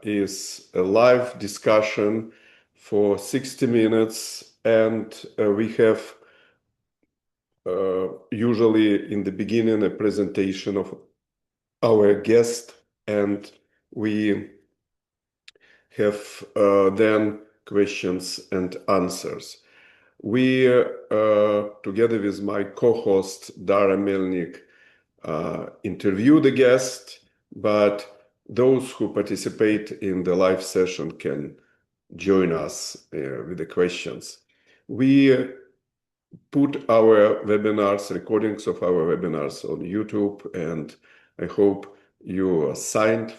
is a live discussion for 60 minutes, and we have usually in the beginning a presentation of our guest, and we have then questions and answers. We, together with my co-host Dara Melnik, interview the guest, but those who participate in the live session can join us with the questions. We put our webinars, recordings of our webinars on YouTube, and I hope you are signed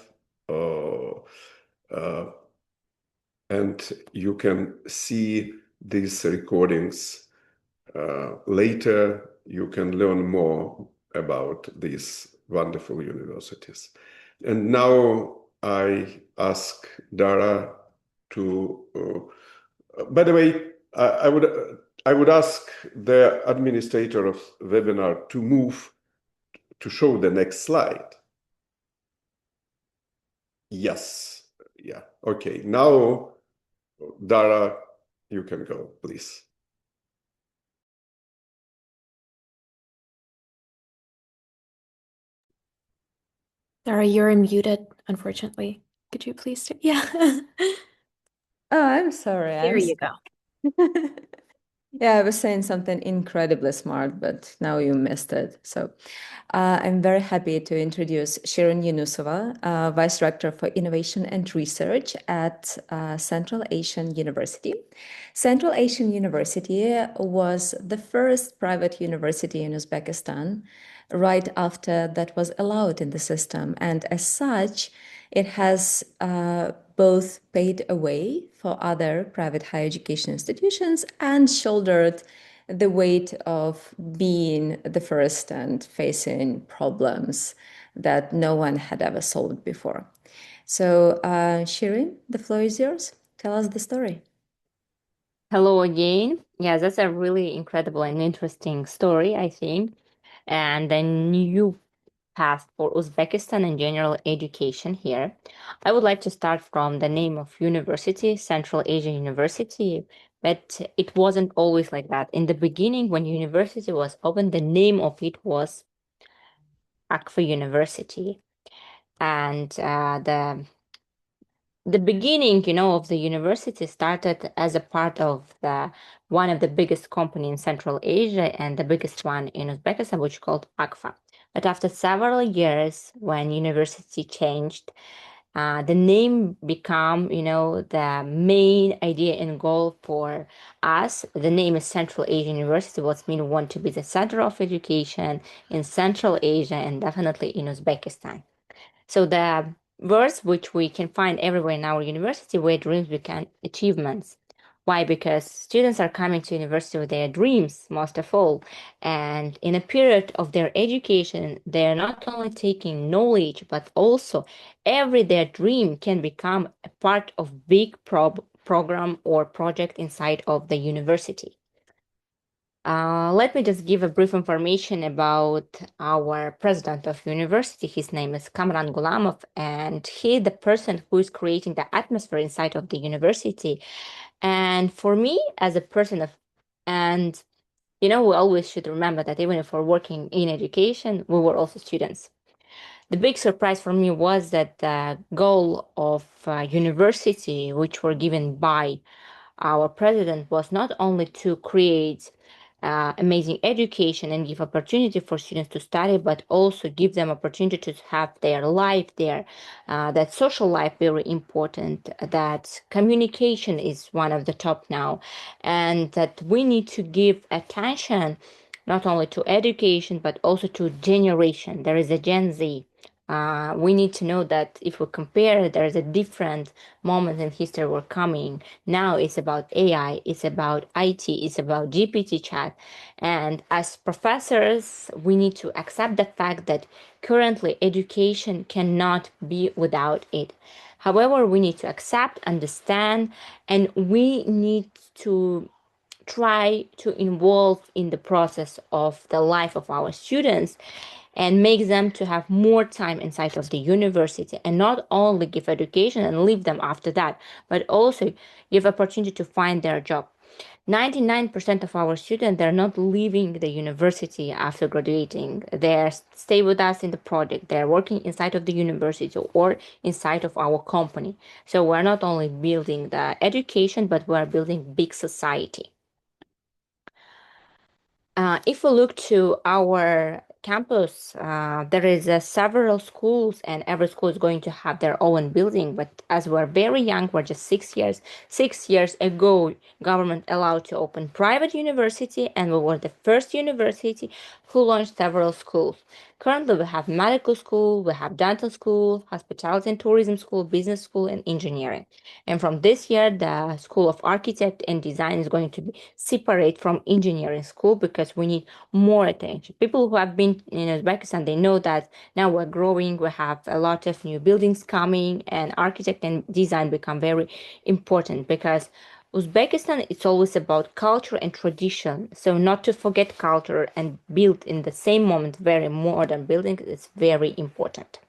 and you can see these recordings later. You can learn more about these wonderful universities. And now I ask Dara to, by the way, I would ask the administrator of webinar to move to show the next slide. Yes, yeah, okay. Now, Dara, you can go, please. Dara, you're muted, unfortunately. Could you please? Yeah. Oh, I'm sorry. There you go. Yeah, I was saying something incredibly smart, but now you missed it. So I'm very happy to introduce Shirin Yunusova, Vice Rector for Innovation and Research at Central Asian University. Central Asian University was the first private university in Uzbekistan right after that was allowed in the system. And as such, it has both paved a way for other private higher education institutions and shouldered the weight of being the first and facing problems that no one had ever solved before. So, Shirin, the floor is yours. Tell us the story. Hello again. Yeah, that's a really incredible and interesting story, I think. And a new path for Uzbekistan and general education here. I would like to start from the name of university, Central Asian University, but it wasn't always like that. In the beginning, when university was opened, the name of it was AKFA University. And the beginning, of the university started as a part of one of the biggest company in Central Asia and the biggest one in Uzbekistan, which is called AKFA. But after several years, when university changed, the name become, the main idea and goal for us. The name is Central Asian University, what means we want to be the center of education in Central Asia and definitely in Uzbekistan. So the words which we can find everywhere in our university where dreams become achievements. Why? Because students are coming to university with their dreams, most of all. And in a period of their education, they're not only taking knowledge, but also their dream can become a part of big program or project inside of the university. Let me just give a brief information about our president of university. His name is Kamran Gulamov, and he's the person who is creating the atmosphere inside of the university. And for me, as a person we always should remember that even if we're working in education, we were also students. The big surprise for me was that the goal of university, which were given by our president, was not only to create amazing education and give opportunity for students to study, but also give them opportunity to have their life there, that social life very important, that communication is one of the top now, and that we need to give attention not only to education, but also to generation. There is a Gen Z. We need to know that if we compare, there's a different moment in history we're coming. Now it's about AI, it's about IT, it's about GPT chat. And as professors, we need to accept the fact that currently education cannot be without it. However, we need to accept, understand, and we need to try to involve in the process of the life of our students and make them to have more time inside of the university, and not only give education and leave them after that, but also give opportunity to find their job. 99% of our students, they're not leaving the university after graduating. They stay with us in the project. They're working inside of the university or inside of our company. So we're not only building the education, but we're building big society. If we look to our campus, there is several schools, and every school is going to have their own building. But as we're very young, we're just 6 years. 6 years ago, government allowed to open private university, and we were the first university who launched several schools. Currently, we have medical school, we have dental school, hospitality and tourism school, business school, and engineering. And from this year, the School of Architect and Design is going to be separate from engineering school, because we need more attention. People who have been in Uzbekistan, they know that now we're growing, we have a lot of new buildings coming, and architect and design become very important, because Uzbekistan, it's always about culture and tradition. So not to forget culture and build in the same moment very modern building is very important.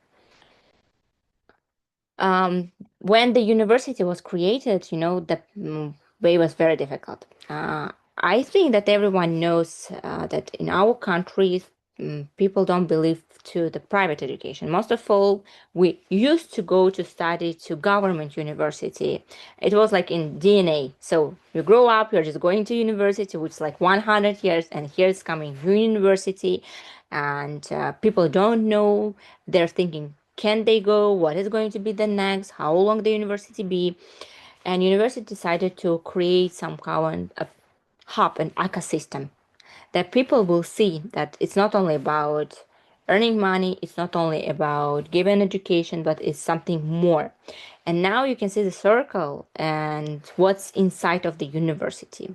When the university was created, the way was very difficult. I think that everyone knows that in our countries, people don't believe to the private education. Most of all, we used to go to study to government university. It was like in DNA. So you grow up, you're just going to university, which is like 100 years, and here's coming new university, and people don't know. They're thinking, can they go? What is going to be the next? How long the university be? And university decided to create some kind of hub, an ecosystem, that people will see that it's not only about earning money, it's not only about giving education, but it's something more. And now you can see the circle and what's inside of the university.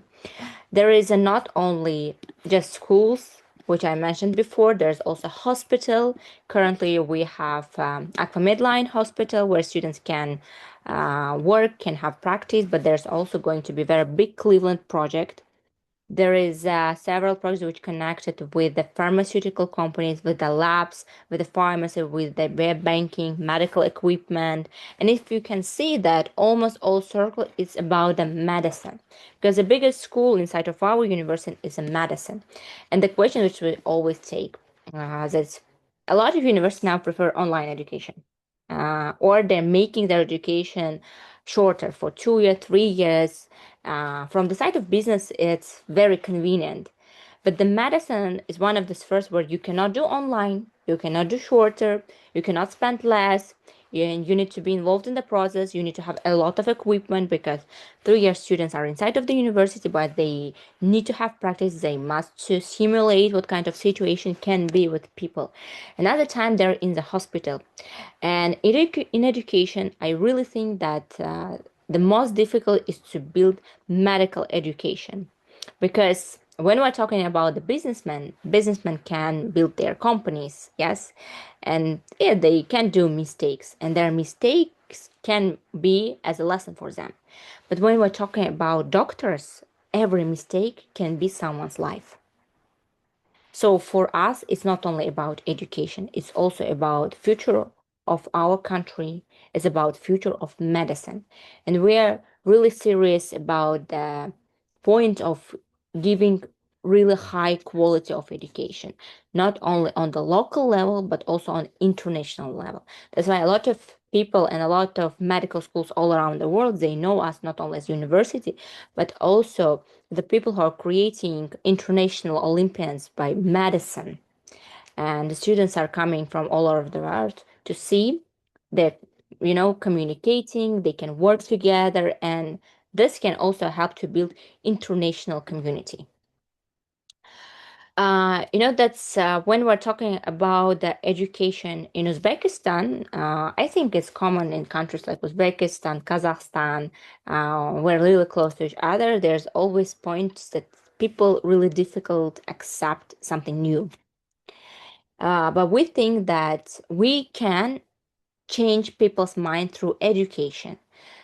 There is not only just schools, which I mentioned before. There's also hospital. Currently, we have AKFA Medline Hospital, where students can work, can have practice, but there's also going to be a very big Cleveland project. There is several projects which connected with the pharmaceutical companies, with the labs, with the pharmacy, with the web banking, medical equipment. And if you can see that almost all circle is about the medicine, because the biggest school inside of our university is a medicine. And the question which we always take that a lot of universities now prefer online education, or they're making their education shorter for 2 years, 3 years. From the side of business, it's very convenient. But the medicine is one of the first where you cannot do online, you cannot do shorter, you cannot spend less, and you need to be involved in the process. You need to have a lot of equipment, because 3 year students are inside of the university, but they need to have practice. They must to simulate what kind of situation can be with people. Another time they're in the hospital. And in education, I really think that the most difficult is to build medical education, because when we're talking about the businessmen can build their companies, yes, and yeah, they can do mistakes, and their mistakes can be as a lesson for them. But when we're talking about doctors, every mistake can be someone's life. So for us, it's not only about education, it's also about future of our country, it's about future of medicine. And we are really serious about the point of giving really high quality of education, not only on the local level, but also on international level. That's why a lot of people and a lot of medical schools all around the world, they know us not only as university, but also the people who are creating international Olympians by medicine. And the students are coming from all over the world to see that, communicating, they can work together, and this can also help to build international community. That's when we're talking about the education in Uzbekistan. I think it's common in countries like Uzbekistan, Kazakhstan. We're really close to each other. There's always points that people really difficult accept something new. But we think that we can change people's mind through education.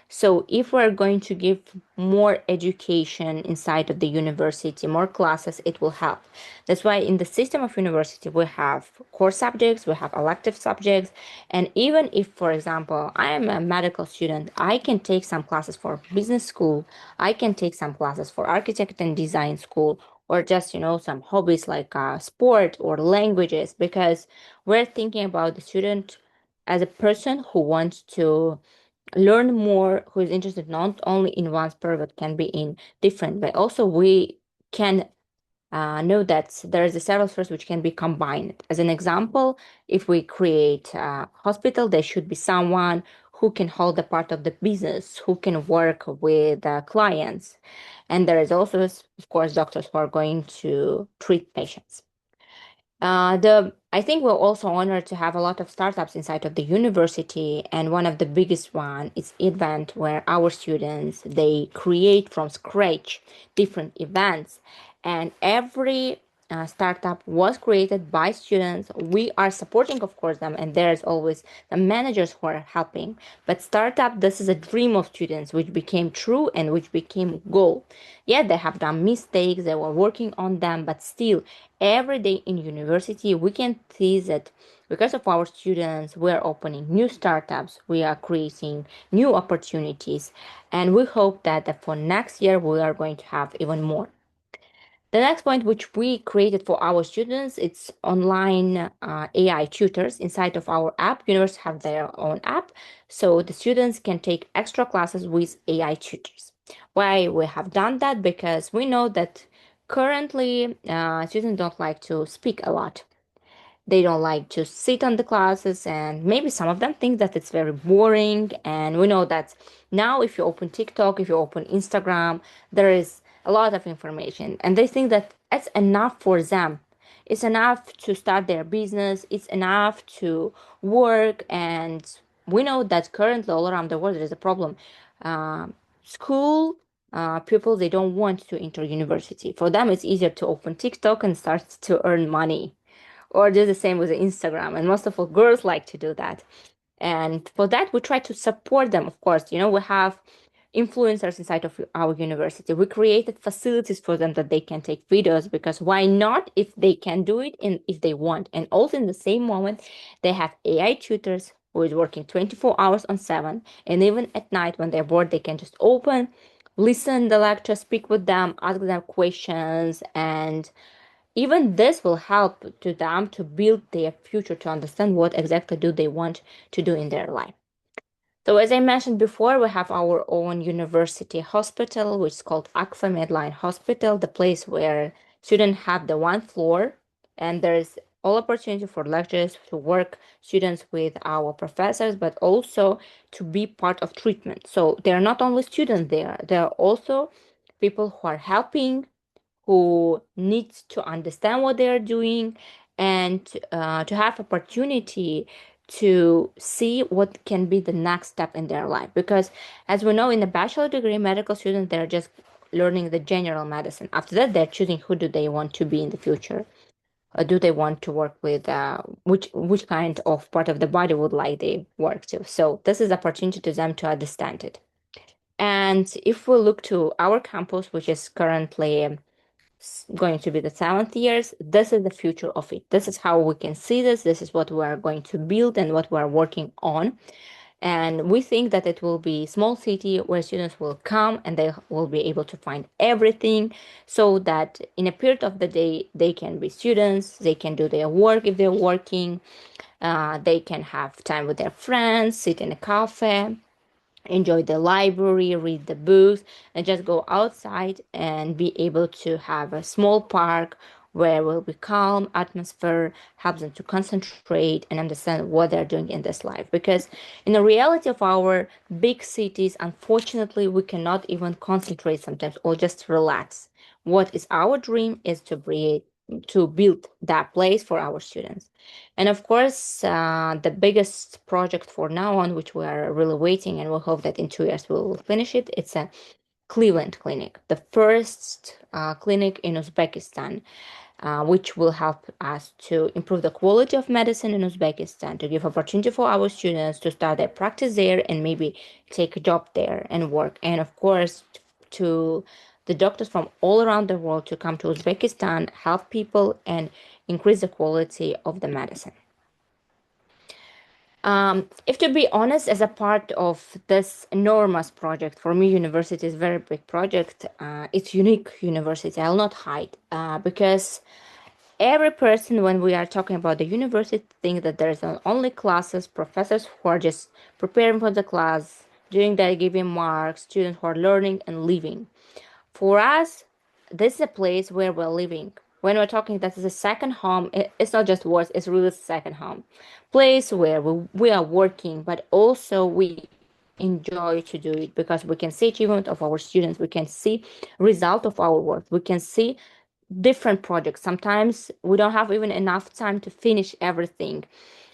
So if we're going to give more education inside of the university, more classes, it will help. That's why in the system of university, we have core subjects, we have elective subjects. And even if, for example, I am a medical student, I can take some classes for business school, I can take some classes for architect and design school, or just, some hobbies like sport or languages, because we're thinking about the student as a person who wants to learn more, who is interested not only in one sport but can be in different, but also we can know that there is a several spheres which can be combined. As an example, if we create a hospital, there should be someone who can hold a part of the business, who can work with clients. And there is also, of course, doctors who are going to treat patients. I think we're also honored to have a lot of startups inside of the university, and one of the biggest one is event where our students they create from scratch different events, and every startup was created by students. We are supporting, of course, them, and there's always the managers who are helping. But startup, this is a dream of students, which became true and which became goal. Yeah, they have done mistakes, they were working on them, but still, every day in university, we can see that because of our students, we are opening new startups, we are creating new opportunities, and we hope that for next year we are going to have even more. The next point which we created for our students, it's online AI tutors inside of our app. Universities have their own app, so the students can take extra classes with AI tutors. Why we have done that? Because we know that currently students don't like to speak a lot. They don't like to sit on the classes, and maybe some of them think that it's very boring. And we know that now if you open TikTok, if you open Instagram, there is a lot of information, and they think that it's enough for them. It's enough to start their business, it's enough to work. And we know that currently all around the world there is a problem. School people, they don't want to enter university. For them it's easier to open TikTok and start to earn money, or do the same with Instagram. And most of all, girls like to do that. And for that, we try to support them. Of course, we have influencers inside of our university. We created facilities for them that they can take videos, because why not if they can do it and if they want. And also in the same moment, they have AI tutors who is working 24 hours on 7. And even at night when they're bored, they can just open, listen the lecture, speak with them, ask them questions, and even this will help to them to build their future, to understand what exactly do they want to do in their life. So as I mentioned before, we have our own university hospital, which is called AKFA Medline Hospital, the place where students have the one floor, and there's all opportunity for lecturers to work students with our professors, but also to be part of treatment. So they're not only students there, they're also people who are helping, who needs to understand what they are doing, and to have opportunity to see what can be the next step in their life. Because as we know, in the bachelor degree, medical students, they're just learning the general medicine. After that, they're choosing who do they want to be in the future. Do they want to work with which kind of part of the body would like they work to? So this is opportunity to them to understand it. And if we look to our campus, which is currently going to be the 7th years, this is the future of it. This is how we can see this. This is what we are going to build and what we are working on. And we think that it will be a small city where students will come and they will be able to find everything, so that in a period of the day, they can be students, they can do their work if they're working, they can have time with their friends, sit in a cafe, enjoy the library, read the books, and just go outside and be able to have a small park where will be calm atmosphere, helps them to concentrate and understand what they're doing in this life. Because in the reality of our big cities, unfortunately, we cannot even concentrate sometimes or just relax. What is our dream is to build that place for our students. And of course, the biggest project for now on, which we are really waiting, and we hope that in 2 years we'll finish it, it's a Cleveland clinic, the first clinic in Uzbekistan. which will help us to improve the quality of medicine in Uzbekistan, to give opportunity for our students to start their practice there and maybe take a job there and work. And of course, to the doctors from all around the world to come to Uzbekistan, help people, and increase the quality of the medicine. If to be honest, as a part of this enormous project, for me, university is a very big project. It's unique university. I'll not hide because every person, when we are talking about the university, think that there's only classes, professors who are just preparing for the class, doing their giving marks, students who are learning and leaving. For us, this is a place where we're living. When we're talking that is a second home, it's not just words, it's really a second home. Place where we are working, but also we enjoy to do it because we can see achievement of our students, we can see result of our work, we can see different projects. Sometimes we don't have even enough time to finish everything.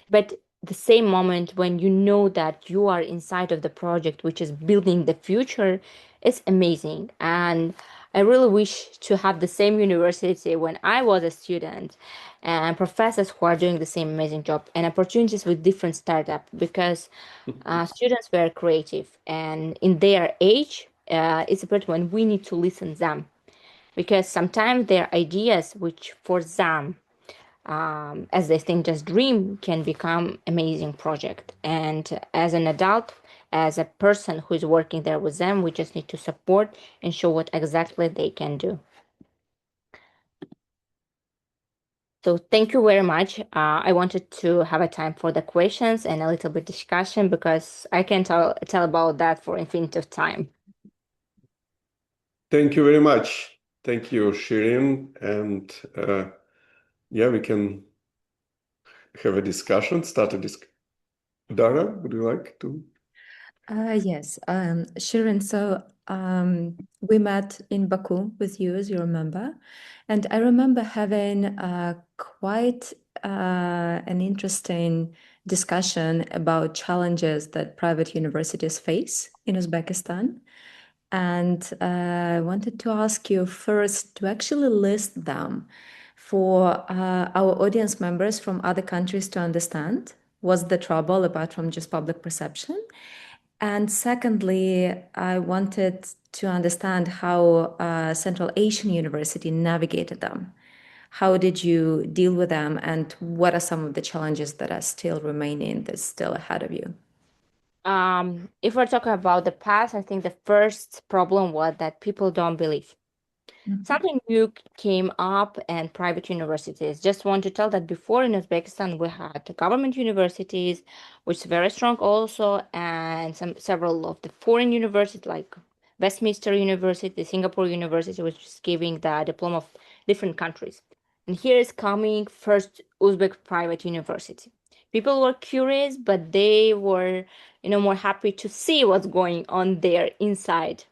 But the same moment when you know that you are inside of the project, which is building the future, is amazing. And I really wish to have the same university when I was a student and professors who are doing the same amazing job and opportunities with different startup because students were creative and in their age, it's a point when we need to listen them because sometimes their ideas, which for them as they think just dream, can become amazing project. And as an adult, as a person who is working there with them, we just need to support and show what exactly they can do. So thank you very much. I wanted to have a time for the questions and a little bit discussion because I can tell about that for infinite of time. Thank you very much. Thank you, Shirin. And yeah, we can have a discussion, start a discussion. Dara, would you like to? Yes, Shirin, so we met in Baku with you, as you remember, and I remember having quite an interesting discussion about challenges that private universities face in Uzbekistan. And I wanted to ask you first to actually list them for our audience members from other countries to understand what's the trouble apart from just public perception. And secondly, I wanted to understand how Central Asian University navigated them. How did you deal with them, and what are some of the challenges that are still remaining that's still ahead of you? If we're talking about the past, I think the first problem was that people don't believe. Something new came up and private universities. Just want to tell that before in Uzbekistan we had the government universities, which is very strong also, and several of the foreign universities like Westminster University, Singapore University, which is giving the diploma of different countries. And here is coming first Uzbek private university. People were curious, but they were, more happy to see what's going on there inside.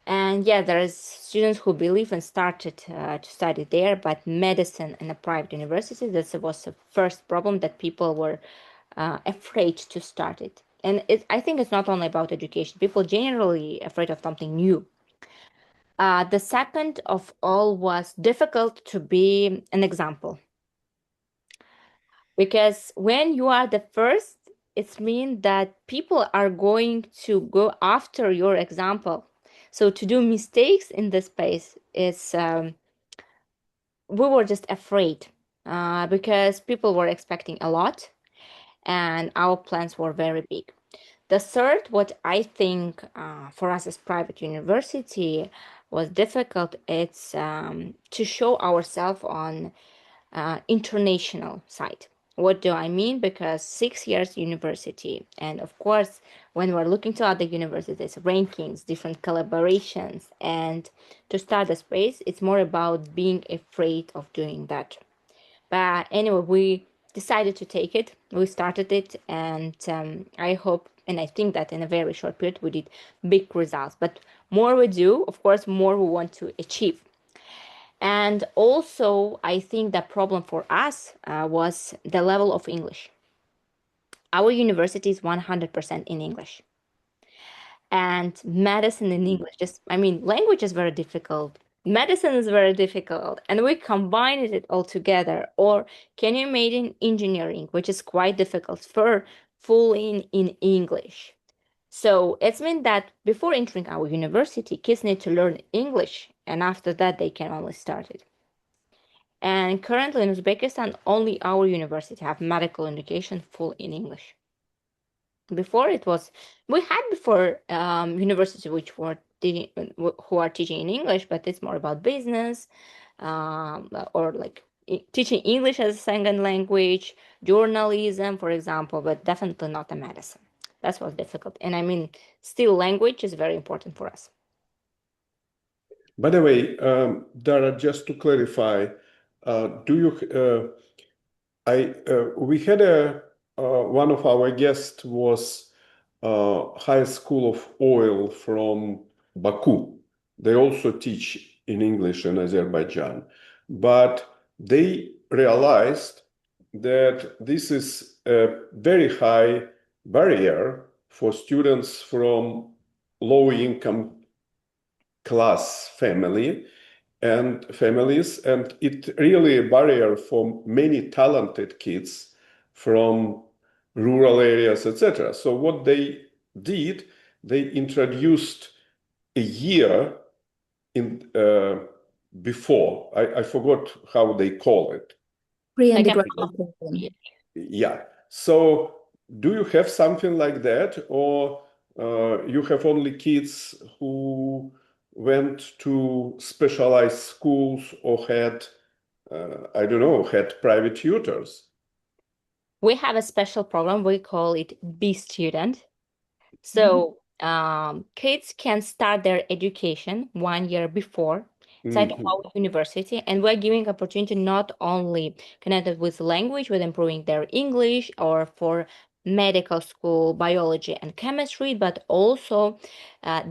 And yeah, there's students who believe and started to study there, but medicine in a private university, that was the first problem that people were afraid to start it. And I think it's not only about education. People generally afraid of something new. The second of all was difficult to be an example. Because when you are the first, it means that people are going to go after your example. So to do mistakes in this space is we were just afraid because people were expecting a lot and our plans were very big. The third, what I think for us as private university was difficult, it's to show ourselves on international side. What do I mean? Because 6 years university, and of course, when we're looking to other universities, rankings, different collaborations, and to start a space, it's more about being afraid of doing that. But anyway, we decided to take it. We started it, and I hope and I think that in a very short period we did big results. But more we do, of course, more we want to achieve. And also, I think the problem for us was the level of English. Our university is 100% in English. And medicine in English, language is very difficult. medicine is very difficult, and we combined it all together. Or can you imagine engineering, which is quite difficult for full in English? So it's meant that before entering our university, kids need to learn English, and after that, they can only start it. And currently in Uzbekistan, only our university have medical education full in English. Before it was, we had before universities which were teaching, who are teaching in English, but it's more about business, or like teaching English as a second language, journalism, for example, but definitely not the medicine. That's what's difficult. And I mean, still language is very important for us. By the way, Dara, just to clarify, do you? We had one of our guests was High School of Oil from Baku. They also teach in English in Azerbaijan, but they realized that this is a very high barrier for students from low income class families, and it really a barrier for many talented kids from rural areas, etc. So what they did, they introduced a year in before. I forgot how they call it. Pre-undergraduate Like program. Yeah. So do you have something like that, or you have only kids who went to specialized schools or had, I don't know, had private tutors? we have a special program, we call it Be Student. So kids can start their education 1 year before inside of our university, and we're giving opportunity not only connected with language, with improving their English, or for medical school, biology and chemistry, but also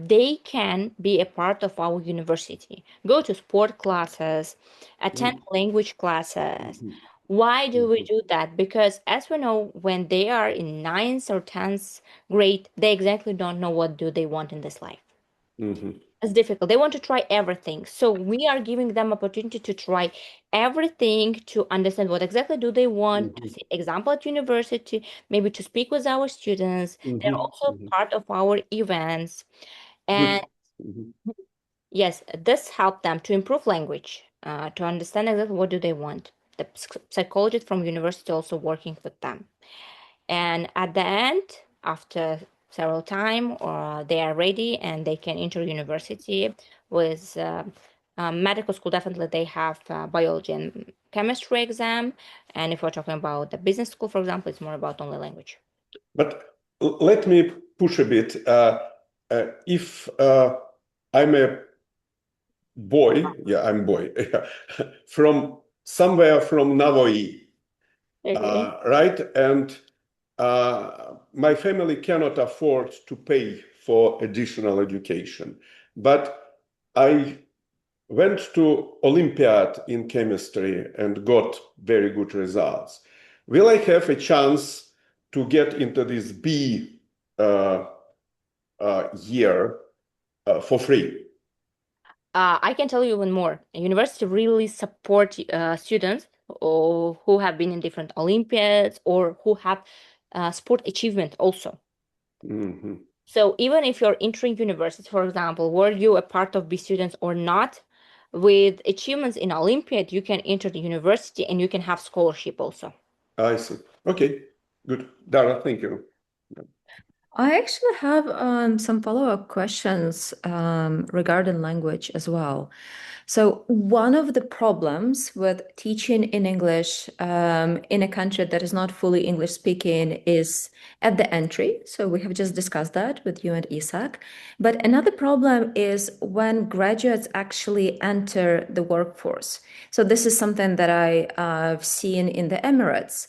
they can be a part of our university, go to sport classes, attend language classes. Why do we do that? Because as we know, when they are in ninth or 10th grade, they exactly don't know what do they want in this life. It's difficult. They want to try everything. So we are giving them opportunity to try everything, to understand what exactly do they want, to see example at university, maybe to speak with our students. They're also part of our events. And yes, this helped them to improve language, to understand exactly what do they want. The psychologist from university also working with them. And at the end, after several time, they are ready and they can enter university with medical school. Definitely, they have biology and chemistry exam. And if we're talking about the business school, for example, it's more about only language. But let me push a bit. If I'm a boy, I'm boy, from somewhere from Navoi, Okay. right? And my family cannot afford to pay for additional education. But I went to Olympiad in chemistry and got very good results. Will I have a chance to get into this B year for free? I can tell you even more. University really support students who have been in different Olympiads or who have sport achievement also. So even if you're entering university, for example, were you a part of B students or not, with achievements in Olympiad, you can enter the university and you can have scholarship also. I see. Okay, good. Dara, thank you. I actually have some follow-up questions regarding language as well. So one of the problems with teaching in English in a country that is not fully English speaking is at the entry. So we have just discussed that with you and Isak. But another problem is when graduates actually enter the workforce. So this is something that I've seen in the Emirates.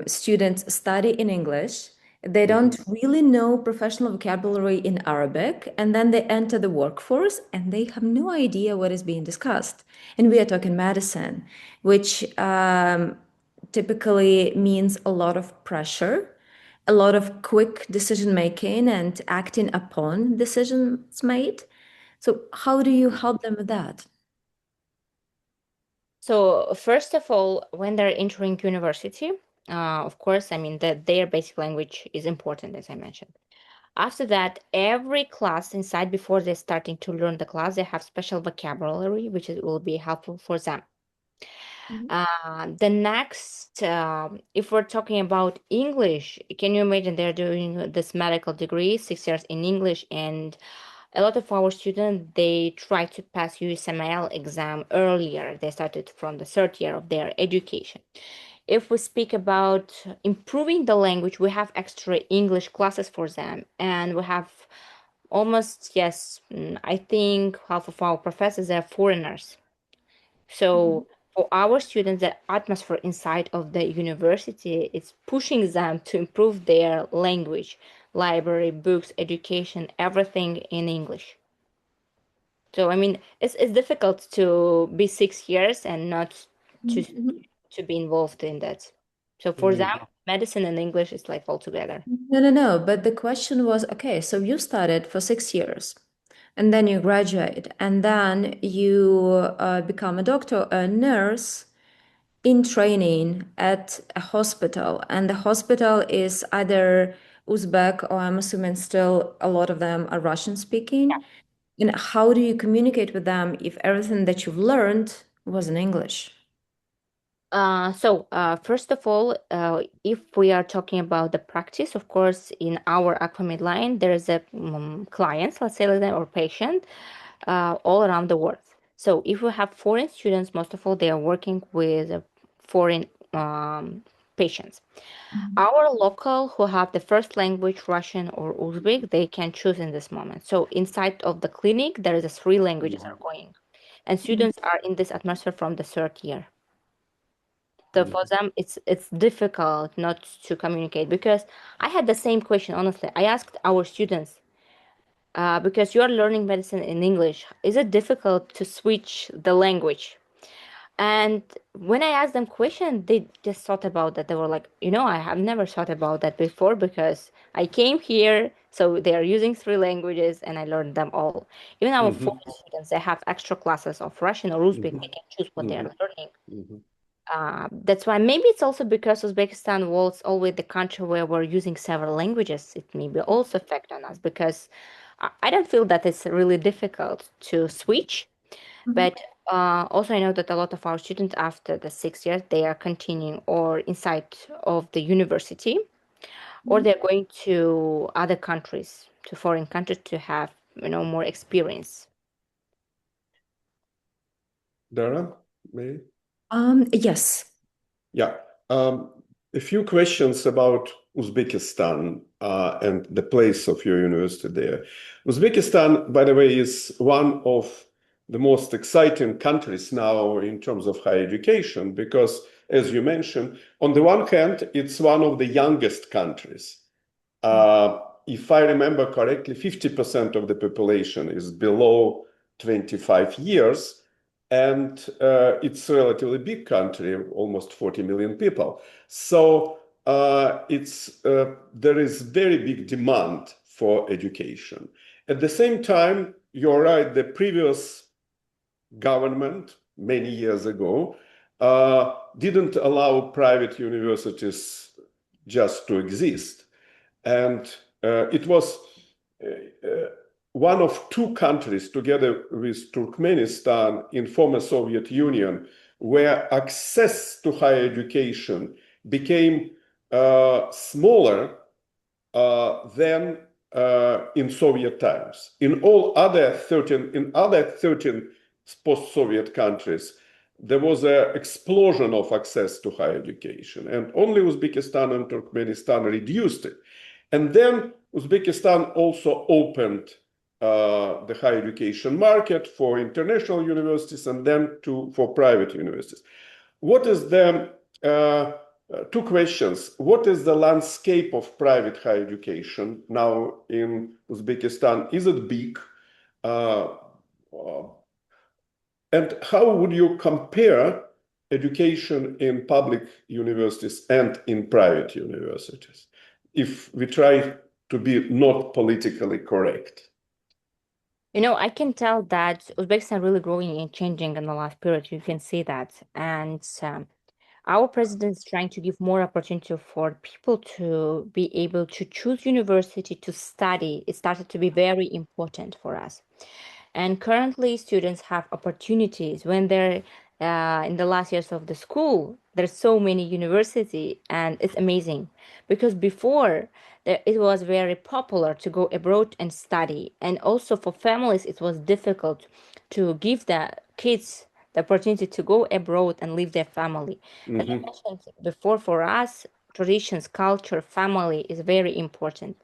Students study in English. They don't really know professional vocabulary in Arabic, and then they enter the workforce and they have no idea what is being discussed. And we are talking medicine, which typically means a lot of pressure, a lot of quick decision making and acting upon decisions made. So how do you help them with that? So first of all, when they're entering university, of course, I mean that their basic language is important, as I mentioned. After that, every class inside, before they're starting to learn the class, they have special vocabulary, which will be helpful for them. The next, if we're talking about English, can you imagine they're doing this medical degree, 6 years in English, and a lot of our students, they try to pass USML exam earlier. They started from the third year of their education. If we speak about improving the language, we have extra English classes for them, and we have almost, yes, I think half of our professors are foreigners. So for our students, the atmosphere inside of the university is pushing them to improve their language, library, books, education, everything in English. So I mean, it's difficult to be 6 years and not to be involved in that. So for them, medicine and English is like all together. No. But the question was, okay, so you studied for 6 years and then you graduate and then you become a doctor, a nurse in training at a hospital. And the hospital is either Uzbek or I'm assuming still a lot of them are Russian speaking. And how do you communicate with them if everything that you've learned was in English? First of all, if we are talking about the practice, of course, in our AKFA line, there is a clients, let's say, or patient, all around the world. So if we have foreign students, most of all, they are working with foreign patients. Our local who have the first language, Russian or Uzbek, they can choose in this moment. So inside of the clinic, there is a 3 languages are going, and students are in this atmosphere from the third year. So for them, it's difficult not to communicate because I had the same question, honestly. I asked our students, because you are learning medicine in English, is it difficult to switch the language? And when I asked them question, they just thought about that. They were like, I have never thought about that before because I came here, so they are using 3 languages and I learned them all. Even our foreign students, they have extra classes of Russian or Uzbek. They can choose what they are learning. That's why maybe it's also because Uzbekistan was always the country where we're using several languages. It may be also affect on us because I don't feel that it's really difficult to switch. But also I know that a lot of our students after the 6 years, they are continuing or inside of the university or they're going to other countries, to foreign countries to have, more experience. Dara, may? Yes. Yeah. A few questions about Uzbekistan and the place of your university there. Uzbekistan, by the way, is one of the most exciting countries now in terms of higher education because, as you mentioned, on the one hand, it's one of the youngest countries. If I remember correctly, 50% of the population is below 25 years. And it's a relatively big country, almost 40 million people. So there is very big demand for education. At the same time, you're right, the previous government, many years ago, didn't allow private universities just to exist. And it was one of 2 countries, together with Turkmenistan in former Soviet Union, where access to higher education became smaller than in Soviet times. In other 13 post-Soviet countries, there was an explosion of access to higher education, and only Uzbekistan and Turkmenistan reduced it. And then Uzbekistan also opened the higher education market for international universities and then for private universities. What is the 2 questions? What is the landscape of private higher education now in Uzbekistan? Is it big? And how would you compare education in public universities and in private universities, if we try to be not politically correct? You know, I can tell that Uzbekistan really growing and changing in the last period. You can see that. And our president is trying to give more opportunity for people to be able to choose university to study. It started to be very important for us. And currently, students have opportunities when they're in the last years of the school. There's so many university, and it's amazing because before it was very popular to go abroad and study, and also for families it was difficult to give the kids the opportunity to go abroad and leave their family. As I mentioned before, for us, traditions, culture, family is very important.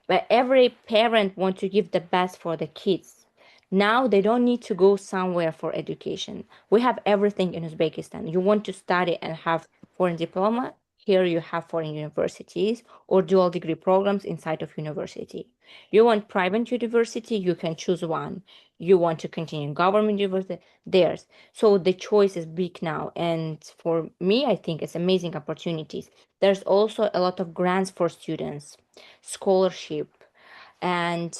But every parent wants to give the best for the kids. Now they don't need to go somewhere for education. We have everything in Uzbekistan. You want to study and have foreign diploma? Here you have foreign universities or dual degree programs inside of university. You want private university, you can choose one. You want to continue government university, there's. So the choice is big now. And for me, I think it's amazing opportunities. There's also a lot of grants for students, scholarship, and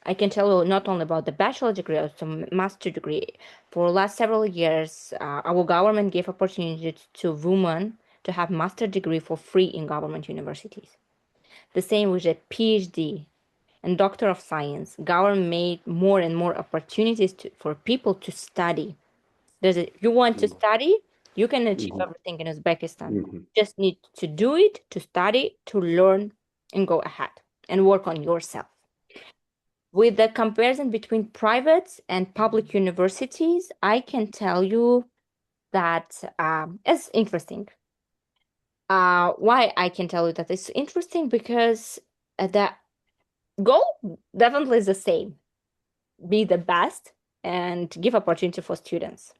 I can tell you not only about the bachelor degree, also master degree. For last several years, our government gave opportunity to women to have master degree for free in government universities. The same with a PhD and Doctor of Science. Government made more and more opportunities for people to study. You want to study, you can achieve everything in Uzbekistan. Just need to do it, to study, to learn, and go ahead and work on yourself. With the comparison between private and public universities, I can tell you that it's interesting. Why I can tell you that it's interesting? Because the goal definitely is the same: be the best and give opportunity for students.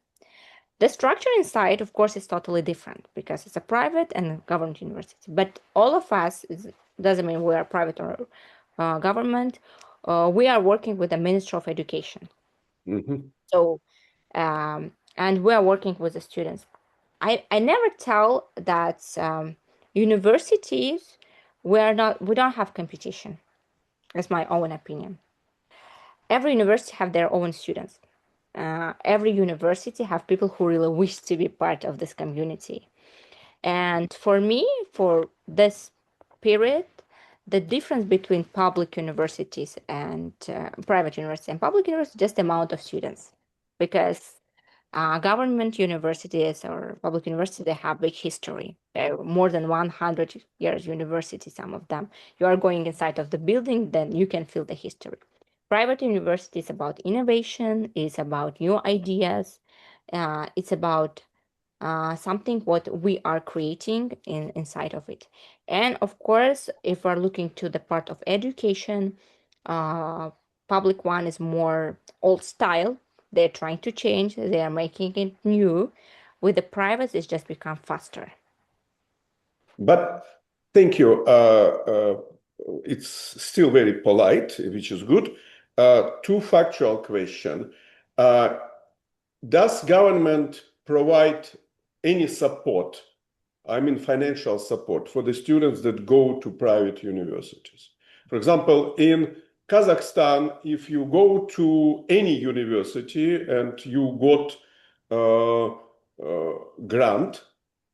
The structure inside, of course, is totally different because it's a private and government university. But all of us, doesn't mean we are private or government. We are working with the Ministry of Education. So, and we are working with the students. I never tell that universities, we don't have competition. That's my own opinion. Every university have their own students. Every university have people who really wish to be part of this community. And for me, for this period, the difference between public universities and private universities and public universities, just the amount of students, because government universities or public universities, they have big history. They're more than 100 years university, some of them. You are going inside of the building, then you can feel the history. Private university is about innovation, it's about new ideas, it's about something what we are creating inside of it. And of course, if we're looking to the part of education, public one is more old style. They're trying to change, they are making it new. With the private, it's just become faster. But thank you. It's still very polite, which is good. Two factual question. Does government provide any support, I mean financial support, for the students that go to private universities? For example, in Kazakhstan, if you go to any university and you got grant,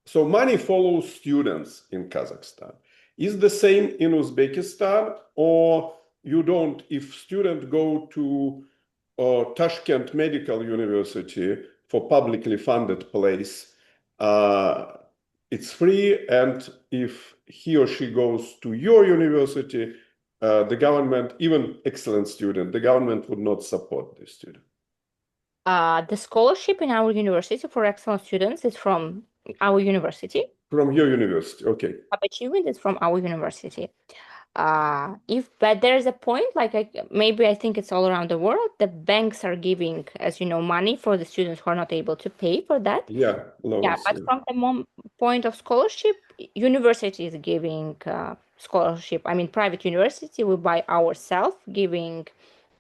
so money follows students in Kazakhstan. Is the same in Uzbekistan, or you don't? If students go to Tashkent Medical University for publicly funded place, it's free, and if he or she goes to your university, the government, even excellent student, the government would not support this student. The scholarship in our university for excellent students is from our university. From your university, okay. Achievement is from our university. But there's a point, maybe I think it's all around the world, the banks are giving, as you know, money for the students who are not able to pay for that. Yeah, loans, but from the point of scholarship, university is giving scholarship. I mean, private university, we buy ourselves, giving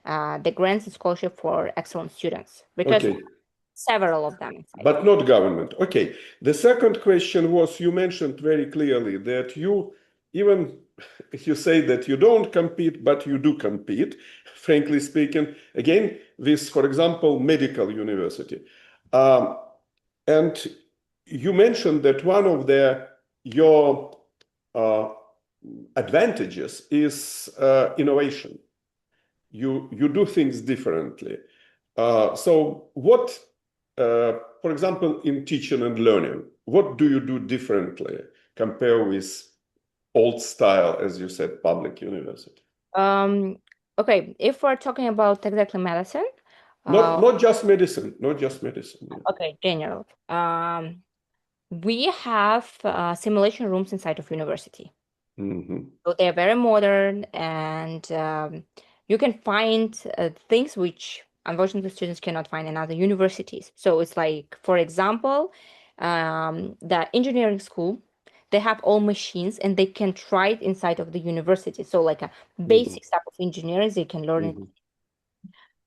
the grants and scholarship for excellent students, because several of them inside. But not government. Okay. The second question was, you mentioned very clearly that you, even you say that you don't compete, but you do compete, frankly speaking, again, with, for example, medical university. And you mentioned that one of your advantages is innovation. You do things differently. So what, for example, in teaching and learning, what do you do differently compared with old style, as you said, public university? Okay, if we're talking about exactly medicine, Not just medicine, not just medicine. Yeah. okay, general. We have simulation rooms inside of university. So they're very modern, and you can find things which unfortunately students cannot find in other universities. So it's like, for example, the engineering school, they have all machines and they can try it inside of the university. So like a basic stuff of engineering, they can learn it.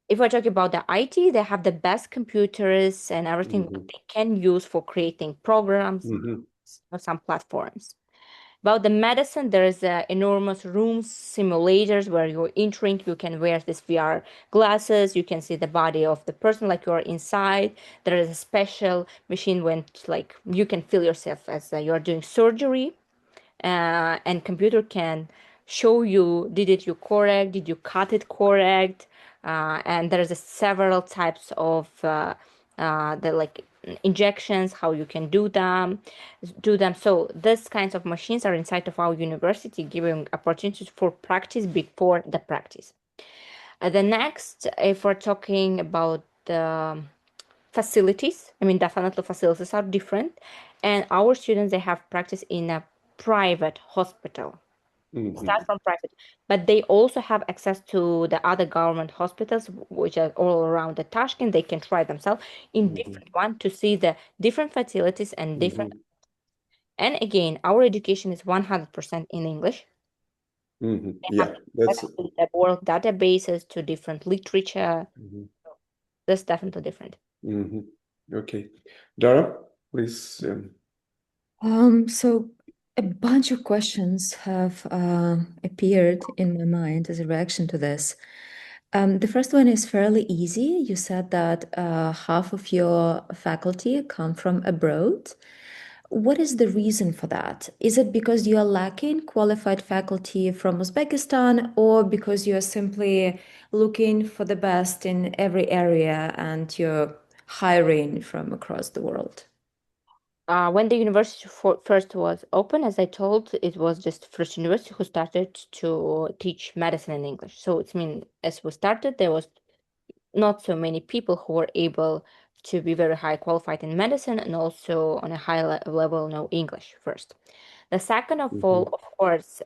If we're talking about the IT, they have the best computers and everything that they can use for creating programs or some platforms. About the medicine, there is enormous rooms, simulators where you're entering. You can wear this VR glasses. You can see the body of the person like you're inside. There is a special machine when like you can feel yourself as you're doing surgery, and computer can show you did you correct, did you cut it correct, and there's several types of the like injections, how you can do them. So these kinds of machines are inside of our university, giving opportunities for practice before the practice. The next, if we're talking about the facilities, I mean, definitely facilities are different, and our students, they have practice in a private hospital. Start from private, but they also have access to the other government hospitals, which are all around the Tashkent. They can try themselves in different one to see the different facilities and different. And again, our education is 100% in English. Yeah, that's The world databases to different literature. That's definitely different. Okay. Dara, please. So a bunch of questions have appeared in my mind as a reaction to this. The first one is fairly easy. You said that half of your faculty come from abroad. What is the reason for that? Is it because you are lacking qualified faculty from Uzbekistan, or because you are simply looking for the best in every area and you're hiring from across the world? When the university first was open, as I told, it was just first university who started to teach medicine in English. So it's mean as we started, there was not so many people who were able to be very high qualified in medicine and also on a high level know English first. The second of all, of course,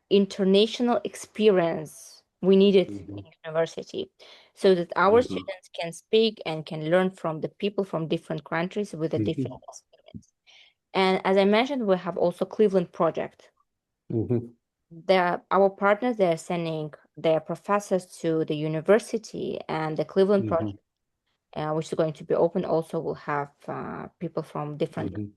international experience we needed in university, so that our students can speak and can learn from the people from different countries with a different experience. And as I mentioned, we have also Cleveland project. Our partners, they're sending their professors to the university, and the Cleveland project, which is going to be open, also will have people from different.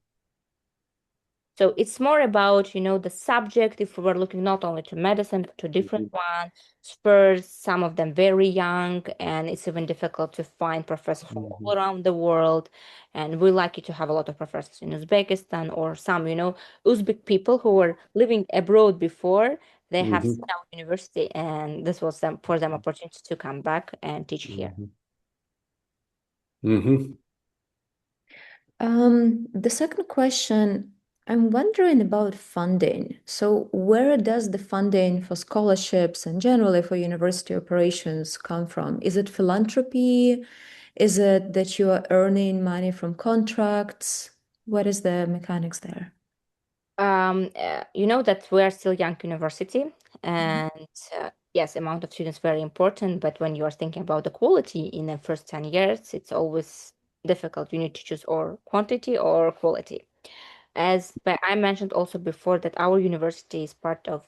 So it's more about, the subject, if we're looking not only to medicine, but to different ones. Spurs, some of them very young, and it's even difficult to find professors from all around the world. And we're lucky to have a lot of professors in Uzbekistan, or some, Uzbek people who were living abroad before, they have seen our university, and this was for them opportunity to come back and teach here. The second question, I'm wondering about funding. So where does the funding for scholarships and generally for university operations come from? Is it philanthropy? Is it that you are earning money from contracts? What is the mechanics there? You know that we are still young university, and yes, amount of students very important, but when you are thinking about the quality in the first 10 years, it's always difficult. You need to choose or quantity or quality. But I mentioned also before that our university is part of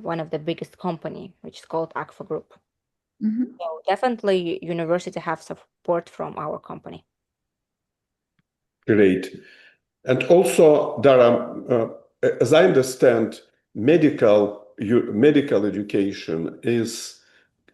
one of the biggest company, which is called AKFA Group. So definitely university have support from our company. Great. And also, Dara, as I understand, medical education is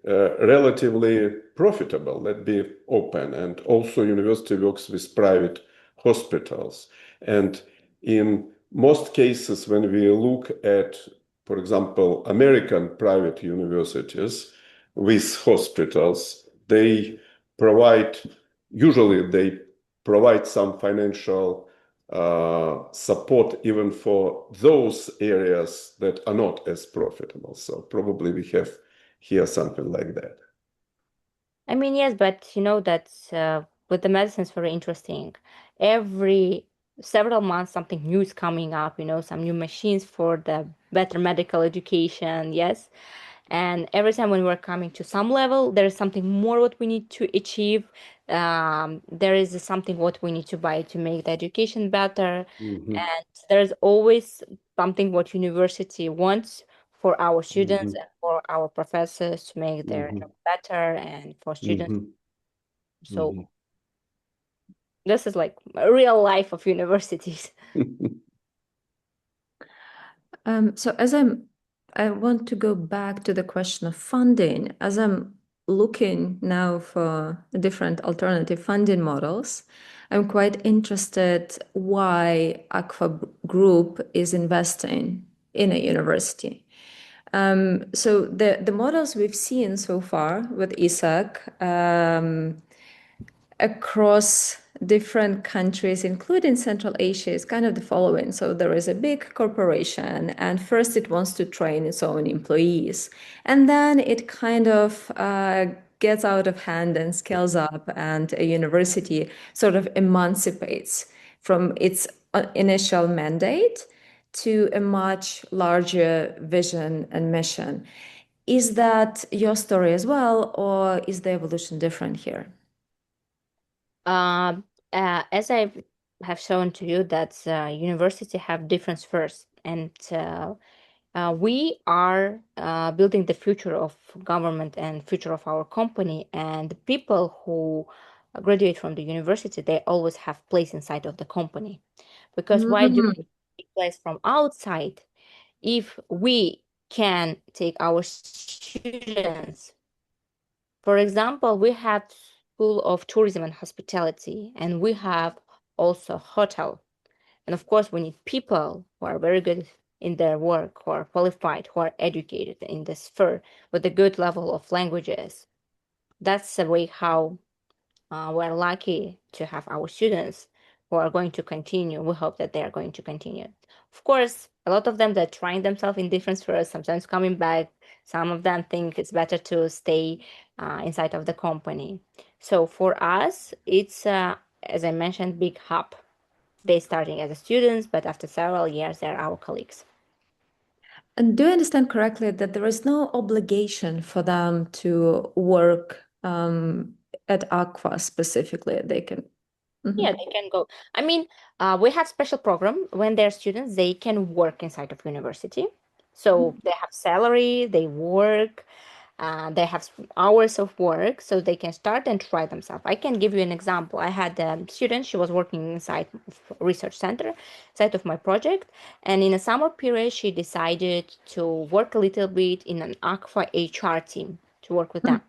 relatively profitable. Let's be open. And also, university works with private hospitals. And in most cases, when we look at, for example, American private universities with hospitals, usually they provide some financial support even for those areas that are not as profitable. So probably we have here something like that. I mean, yes, but you know that with the medicine, it's very interesting. Every several months, something new is coming up, some new machines for the better medical education, yes. And every time when we're coming to some level, there is something more what we need to achieve. There is something what we need to buy to make the education better. Mhm. And there's always something what university wants for our students Mhm. and for our professors to make their Mhm. job better and for students. Mhm. So this is like a real life of universities. Mhm. So I want to go back to the question of funding. As I'm looking now for different alternative funding models, I'm quite interested why AKFA Group is investing in a university. So the models we've seen so far with ISAC across different countries, including Central Asia, is kind of the following. So there is a big corporation, and first it wants to train its own employees, and then it kind of gets out of hand and scales up, and a university sort of emancipates from its initial mandate to a much larger vision and mission. Is that your story as well, or is the evolution different here? Um, as I have shown to you that university have different first, and we are building the future of government and future of our company. And the people who graduate from the university, they always have place inside of the company. Because why do we take place from outside if we can take our students? For example, we have School of Tourism and Hospitality, and we have also hotel. And of course, we need people who are very good in their work, who are qualified, who are educated in this sphere with a good level of languages. That's the way how we're lucky to have our students who are going to continue. We hope that they are going to continue. Of course, a lot of them that trying themselves in different spheres, sometimes coming back. Some of them think it's better to stay inside of the company. So for us, it's as I mentioned, big hub. They starting as students, but after several years, they're our colleagues. And do I understand correctly that there is no obligation for them to work at Aqua specifically? They can. Yeah, they can go. I mean, we have special program when they're students, they can work inside of university. So they have salary, they work, they have hours of work, so they can start and try themselves. I can give you an example. I had a student, she was working inside of research center, side of my project, and in a summer period, she decided to work a little bit in an AKFA HR team to work with them.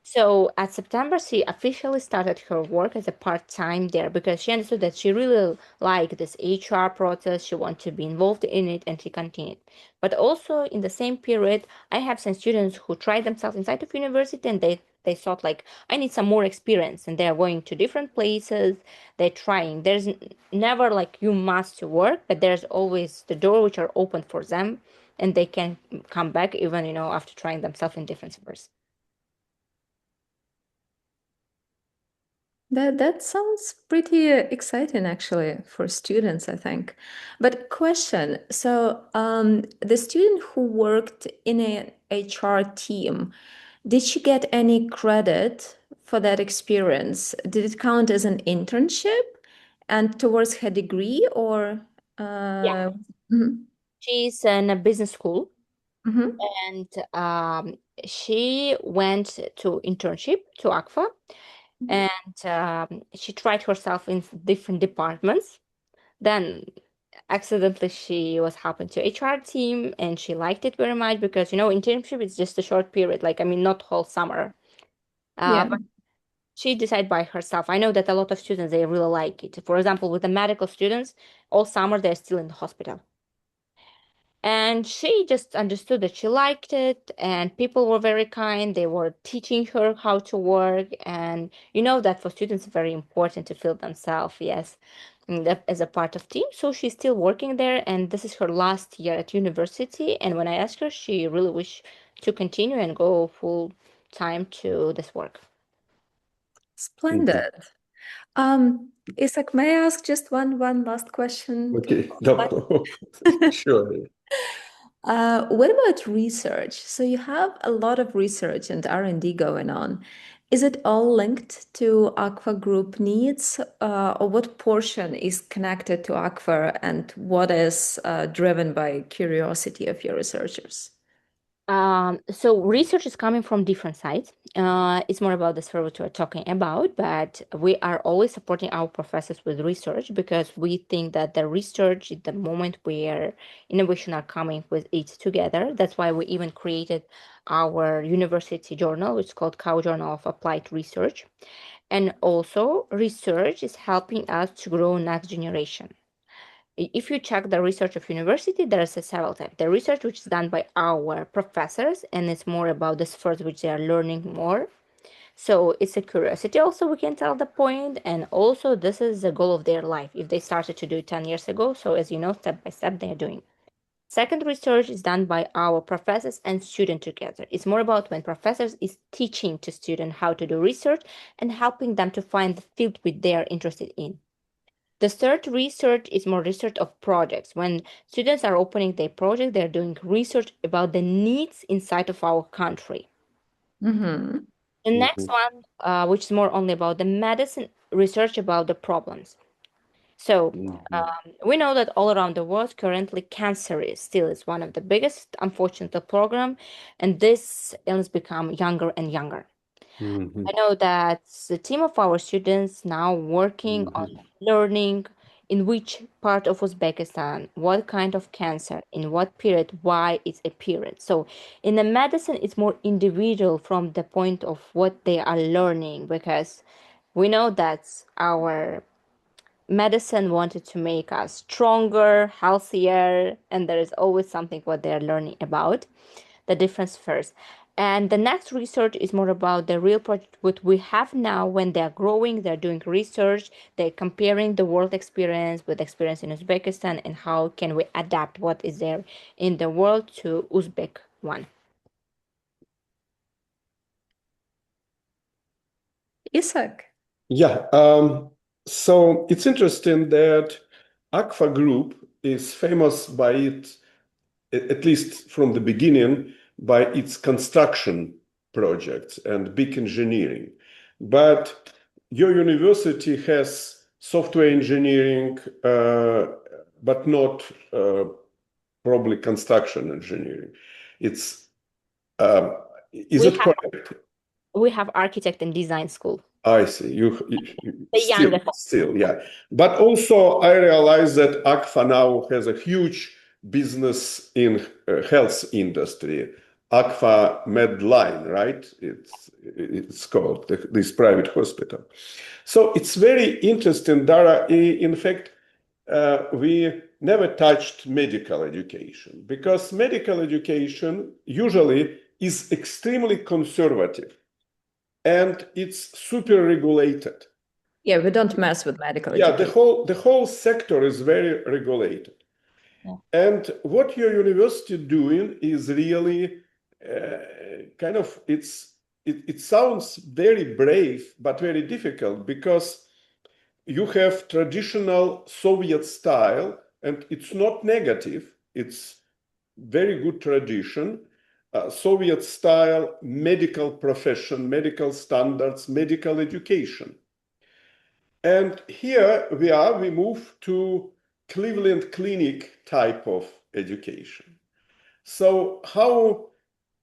So at September, she officially started her work as a part-time there because she understood that she really liked this HR process. She wanted to be involved in it, and she continued. But also in the same period, I have some students who tried themselves inside of university, and they thought like, I need some more experience, and they are going to different places. They're trying. There's never like you must work, but there's always the door which are open for them, and they can come back even after trying themselves in different spheres. That sounds pretty exciting actually for students, I think. But question, so the student who worked in an HR team, did she get any credit for that experience? Did it count as an internship and towards her degree or Yeah, mhm, she's in a business school, mhm, and she went to internship to AKFA, and she tried herself in different departments. Then accidentally she was helping to HR team and she liked it very much because, internship is just a short period, like, I mean, not whole summer. Yeah. But she decided by herself. I know that a lot of students, they really like it. For example, with the medical students, all summer they're still in the hospital. And she just understood that she liked it, and people were very kind. They were teaching her how to work. And you know that for students, it's very important to feel themselves, yes, as a part of team. So she's still working there, and this is her last year at university. And when I asked her, she really wished to continue and go full time to this work. Splendid. Isak, may I ask just one last question? Okay, no, sure. What about research? So you have a lot of research and R&D going on. Is it all linked to AKFA Group needs, or what portion is connected to AKFA and what is driven by curiosity of your researchers? So research is coming from different sides. It's more about the sphere what we're talking about, but we are always supporting our professors with research because we think that the research is the moment where innovation are coming with it together. That's why we even created our university journal, which is called Cow Journal of Applied Research. And also research is helping us to grow next generation. If you check the research of university, there's a several types. The research which is done by our professors, and it's more about the spheres which they are learning more. So it's a curiosity also, we can tell the point, and also this is the goal of their life. If they started to do it 10 years ago, so as you know, step by step they are doing. Second research is done by our professors and student together. It's more about when professors is teaching to student how to do research and helping them to find the field which they are interested in. The third research is more research of projects. When students are opening their project, they're doing research about the needs inside of our country. Mm-hmm. The next one, which is more only about the medicine, research about the problems. So we know that all around the world currently cancer is still is one of the biggest, unfortunately, program, and this illness become younger and younger. I know that the team of our students now working on learning in which part of Uzbekistan, what kind of cancer, in what period, why it's appeared. So in the medicine, it's more individual from the point of what they are learning because we know that our medicine wanted to make us stronger, healthier, and there is always something what they're learning about the difference first. And the next research is more about the real project what we have now when they're growing, they're doing research, they're comparing the world experience with experience in Uzbekistan and how can we adapt what is there in the world to Uzbek one. Isak. Yeah, so it's interesting that AKFA Group is famous by it, at least from the beginning, by its construction projects and big engineering. But your university has software engineering, but not probably construction engineering. It's is We it have correct? we have architect and design school. I see. The younger Still, yeah. But also, I realize that AKFA now has a huge business in health industry. AKFA Medline, right? It's called this private hospital. So it's very interesting, Dara. In fact, we never touched medical education because medical education usually is extremely conservative and it's super regulated. Yeah, we don't mess with medical Yeah, education. the whole sector is very regulated. Yeah. And what your university doing is really kind of it sounds very brave but very difficult because you have traditional Soviet style and it's not negative, it's very good tradition, Soviet style medical profession, medical standards, medical education. And here we move to Cleveland Clinic type of education. So how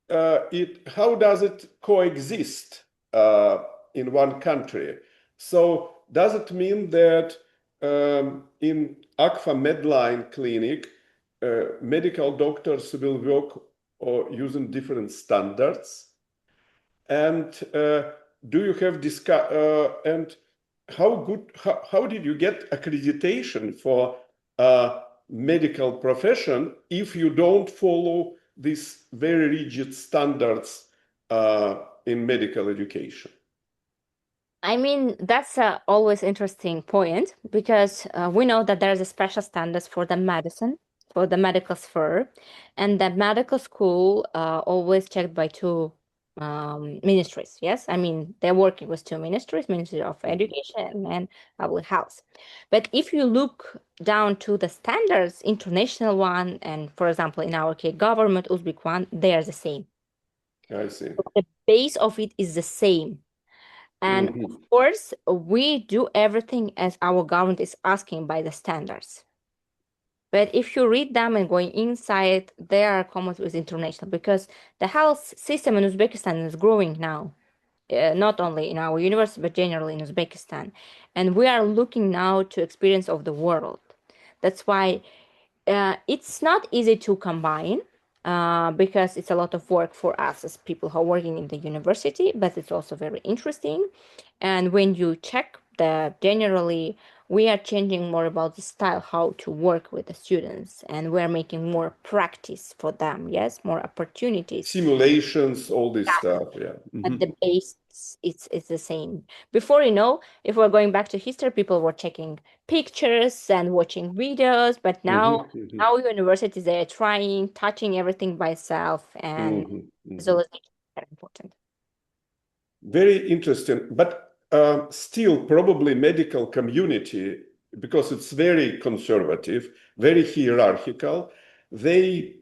does it coexist in one country? So does it mean that in AKFA Medline clinic, medical doctors will work using different standards. And do you have and how did you get accreditation for medical profession if you don't follow these very rigid standards in medical education? I mean, that's a always interesting point because we know that there's a special standards for the medicine, for the medical sphere, and the medical school always checked by two ministries. Yes, I mean they're working with two ministries, Ministry of Education and Public Health. But if you look down to the standards, international one, and for example, in our case, government Uzbek one, they are the same. I see. The base of it is the same. And of course, we do everything as our government is asking by the standards. But if you read them and going inside, they are common with international because the health system in Uzbekistan is growing now, not only in our university, but generally in Uzbekistan. And we are looking now to experience of the world. That's why it's not easy to combine because it's a lot of work for us as people who are working in the university, but it's also very interesting. And when you check generally, we are changing more about the style, how to work with the students, and we're making more practice for them. Yes, more opportunities. Simulations, all this stuff, yeah. At the base, it's the same. Before, if we're going back to history, people were checking pictures and watching videos, but now universities, they are trying, touching everything by self, and visualization is very important. Very interesting, but still probably medical community, because it's very conservative, very hierarchical, they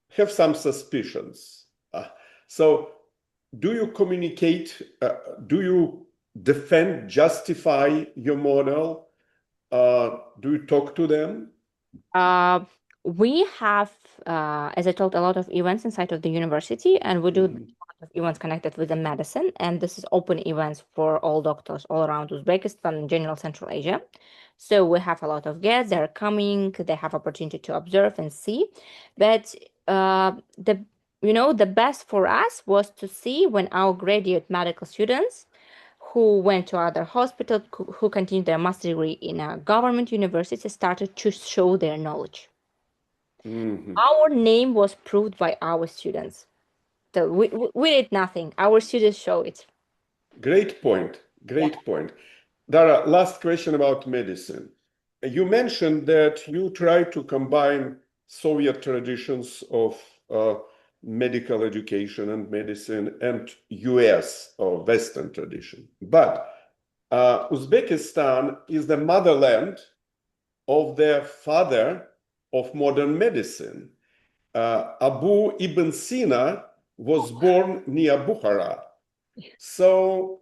have some suspicions. So do you communicate, do you defend, justify your model? Do you talk to them? We have, as I told, a lot of events inside of the university, and we do a lot of events connected with the medicine. And this is open events for all doctors all around Uzbekistan and general Central Asia. So we have a lot of guests. They're coming. They have opportunity to observe and see. But the best for us was to see when our graduate medical students who went to other hospitals, who continued their master degree in a government university, started to show their knowledge. Our name was proved by our students. So we did nothing. Our students show it. Great point. Great point. Dara, last question about medicine. You mentioned that you try to combine Soviet traditions of medical education and medicine and US or Western tradition. But Uzbekistan is the motherland of the father of modern medicine. Abu Ibn Sina was born near Bukhara. So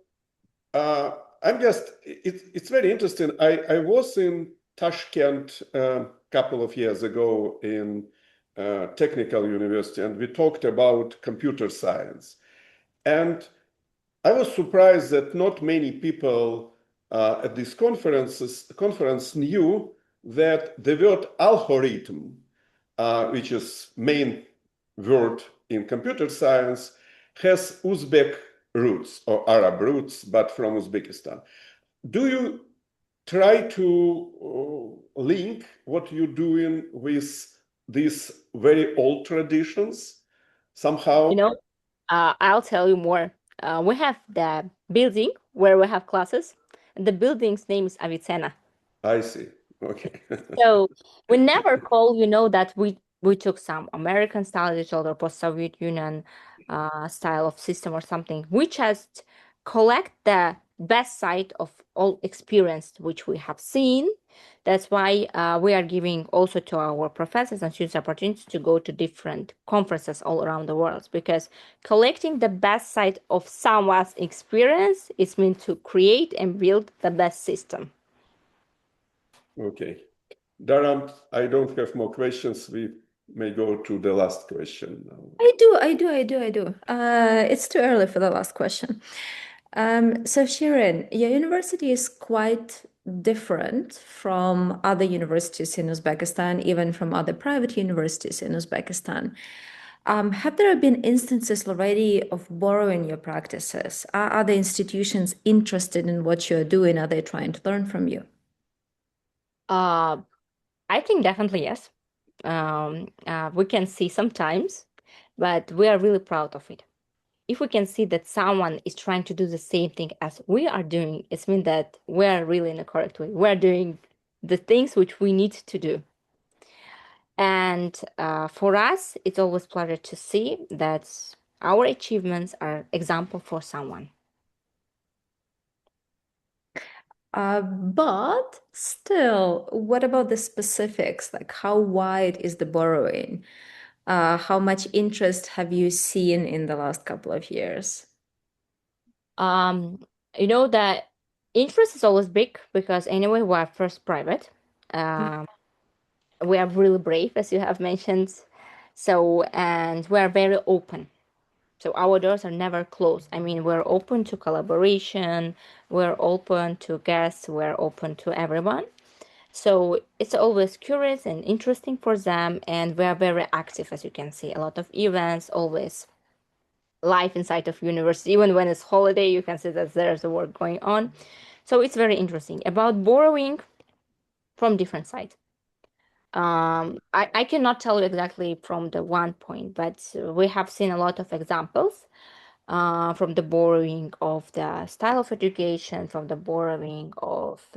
it's very interesting. I was in Tashkent a couple of years ago in Technical University, and we talked about computer science. And I was surprised that not many people at this conference knew that the word algorithm, which is main word in computer science, has Uzbek roots or Arab roots, but from Uzbekistan. Do you try to link what you're doing with these very old traditions somehow? I'll tell you more. We have the building where we have classes. The building's name is Avicena. I see. Okay. So we never call, that we took some American style digital or post-Soviet Union style of system or something. We just collect the best side of all experience which we have seen. That's why we are giving also to our professors and students opportunities to go to different conferences all around the world, because collecting the best side of someone's experience is meant to create and build the best system. Okay. Dara, I don't have more questions. We may go to the last question now. I do. It's too early for the last question. So Shirin, your university is quite different from other universities in Uzbekistan, even from other private universities in Uzbekistan. Have there been instances already of borrowing your practices? Are other institutions interested in what you're doing? Are they trying to learn from you? I think definitely yes. We can see sometimes, but we are really proud of it. If we can see that someone is trying to do the same thing as we are doing, it means that we are really in the correct way. We are doing the things which we need to do. And for us, it's always pleasure to see that our achievements are example for someone. But still, what about the specifics? Like how wide is the borrowing? How much interest have you seen in the last couple of years? The interest is always big because anyway, we are first private. We are really brave, as you have mentioned. So, and we are very open. So our doors are never closed. I mean, we're open to collaboration, we're open to guests, we're open to everyone. So it's always curious and interesting for them, and we are very active, as you can see. A lot of events, always life inside of university. Even when it's holiday, you can see that there's a work going on. So it's very interesting. About borrowing from different sides. I cannot tell you exactly from the one point, but we have seen a lot of examples from the borrowing of the style of education, from the borrowing of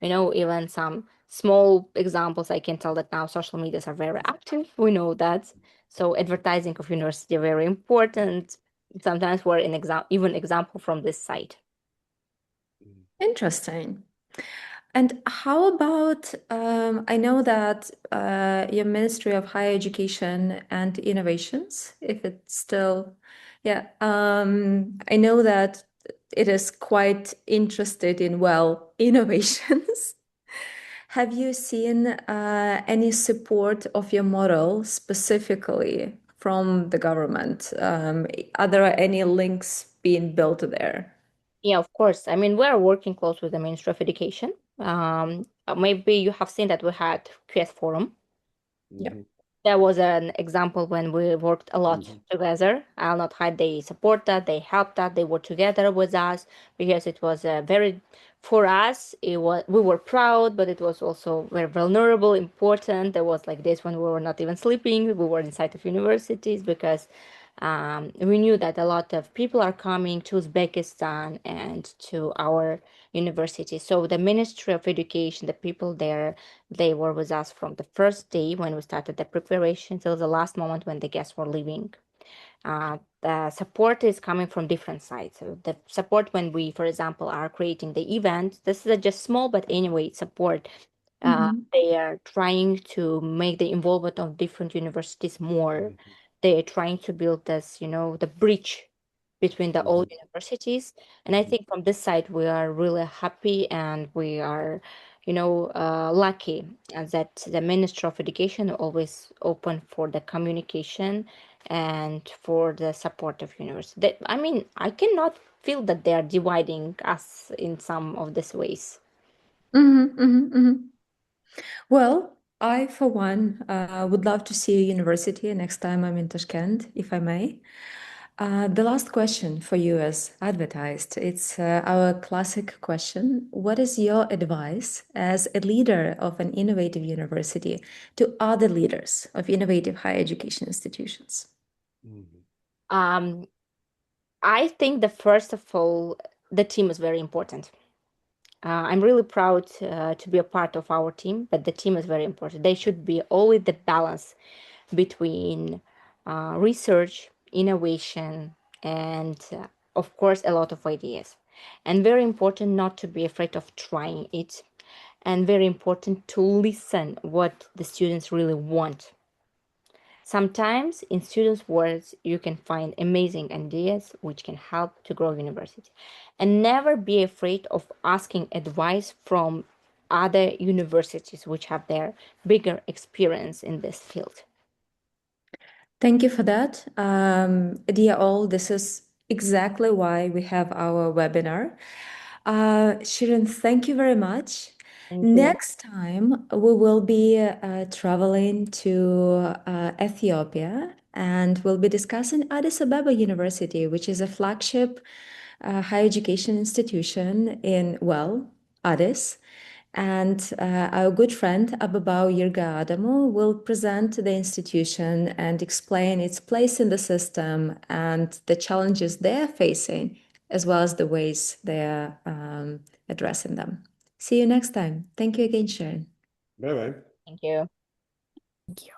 even some small examples. I can tell that now social medias are very active. We know that. So advertising of university are very important. Sometimes we're in even example from this site. Interesting. And how about, I know that your Ministry of Higher Education and Innovations, if it's still, yeah, I know that it is quite interested in, well, innovations. Have you seen any support of your model specifically from the government? Are there any links being built there? Yeah, of course. I mean, we're working close with the Ministry of Education. Maybe you have seen that we had QS Forum. Yeah. That was an example when we worked a lot together. I'll not hide, they support that, they helped that, they were together with us because it was for us, we were proud, but it was also very vulnerable, important. There was like this when we were not even sleeping, we were inside of universities because we knew that a lot of people are coming to Uzbekistan and to our university. So the Ministry of Education, the people there, they were with us from the first day when we started the preparation till the last moment when the guests were leaving. The support is coming from different sides. So the support when we, for example, are creating the event, this is just small, but anyway, support. They are trying to make the involvement of different universities more. They are trying to build this, the bridge between the old universities. And I think from this side, we are really happy and we are, lucky that the Ministry of Education always open for the communication and for the support of university. I mean, I cannot feel that they are dividing us in some of these ways. Well, I, for one, would love to see a university next time I'm in Tashkent, if I may. The last question for you, as advertised, it's our classic question. What is your advice as a leader of an innovative university to other leaders of innovative higher education institutions? I think the first of all, the team is very important. I'm really proud to be a part of our team, but the team is very important. They should be always the balance between research, innovation, and of course, a lot of ideas. And very important not to be afraid of trying it, and very important to listen what the students really want. Sometimes in students' words, you can find amazing ideas which can help to grow university. And never be afraid of asking advice from other universities which have their bigger experience in this field. Thank you for that. Dear all, this is exactly why we have our webinar. Shirin, thank you very much. Thank you. Next time, we will be traveling to Ethiopia and we'll be discussing Addis Ababa University, which is a flagship higher education institution in, well, Addis. And our good friend Ababao Yirga Adamu will present the institution and explain its place in the system and the challenges they're facing, as well as the ways they're addressing them. See you next time. Thank you again, Sharon. Bye bye. Thank you. Thank you.